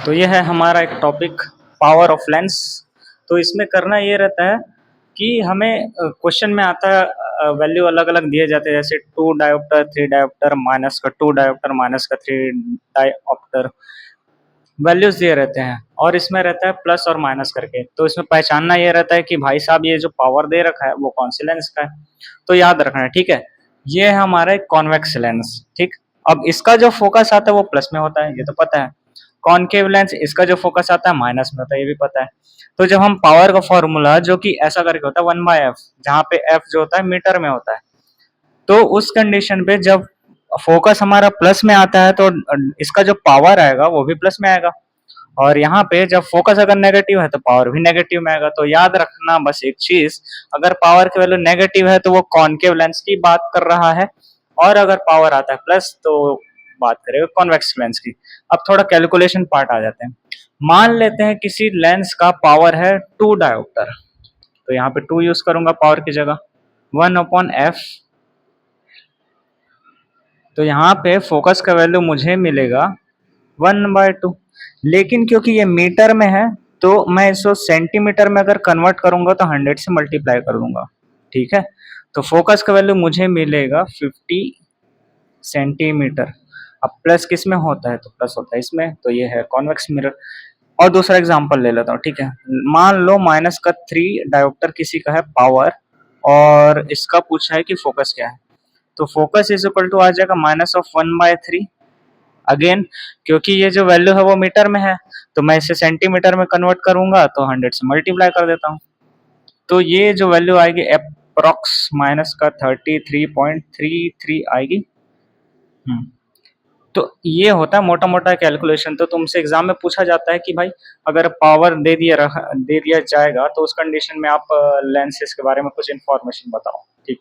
तो ये है हमारा एक टॉपिक पावर ऑफ लेंस। तो इसमें करना ये रहता है कि हमें क्वेश्चन में आता है वैल्यू अलग अलग दिए जाते हैं, जैसे 2 डायोप्टर 3 डायोप्टर माइनस का 2 डायोप्टर माइनस का 3 डायोप्टर वैल्यूज दिए रहते हैं और इसमें रहता है प्लस और माइनस करके। तो इसमें पहचानना ये रहता है कि भाई साहब ये जो पावर दे रखा है वो कौन सी लेंस का है। तो याद रखना है, ठीक है। ये है हमारा एक कॉन्वेक्स लेंस, ठीक। अब इसका जो फोकस आता है वो प्लस में होता है, ये तो पता है। कॉनकेव लेंस इसका जो फोकस आता है माइनस में होता है, ये भी पता है। तो जब हम पावर का फॉर्मूला जो कि ऐसा करके होता है 1/f, जहाँ पे f जो होता है मीटर में होता है, तो उस कंडीशन पे जब फोकस हमारा प्लस में आता है तो इसका जो पावर आएगा वो भी प्लस में आएगा। और यहाँ पे जब फोकस अगर नेगेटिव है तो पावर भी नेगेटिव में आएगा। तो याद रखना बस एक चीज, अगर पावर की वैल्यू नेगेटिव है तो वो कॉनकेव लेंस की बात कर रहा है, और अगर पावर आता है प्लस तो बात करेगा कॉन्वेक्स लेंस की। अब थोड़ा कैलकुलेशन पार्ट आ जाते हैं। मान लेते हैं किसी लेंस का पावर है 2 डायोप्टर, तो यहाँ पे 2 यूज करूंगा पावर की जगह, 1/f। तो यहाँ पे फोकस का वैल्यू मुझे मिलेगा 1/2। लेकिन क्योंकि ये मीटर में है तो मैं इसको सेंटीमीटर में अगर कन्वर्ट करूंगा तो 100 से मल्टीप्लाई कर दूंगा, ठीक है। तो फोकस का वैल्यू मुझे मिलेगा 50 सेंटीमीटर। अब प्लस किस में होता है, तो प्लस होता है इसमें, तो ये है कॉन्वेक्स मिरर। और दूसरा एग्जांपल ले लेता हूँ, ठीक है। मान लो माइनस का 3 डायोप्टर किसी का है पावर, और इसका पूछा है कि फोकस क्या है। तो फोकस इज इक्वल टू आ जाएगा -1/3। अगेन क्योंकि ये जो वैल्यू है वो मीटर में है, तो मैं इसे सेंटीमीटर में कन्वर्ट करूंगा तो 100 से मल्टीप्लाई कर देता हूँ। तो ये जो वैल्यू आएगी अप्रॉक्स माइनस का 33.33 आएगी। तो ये होता है मोटा मोटा कैलकुलेशन। तो तुमसे एग्जाम में पूछा जाता है कि भाई अगर पावर दे दिया जाएगा तो उस कंडीशन में आप लेंसेज के बारे में कुछ इन्फॉर्मेशन बताओ, ठीक।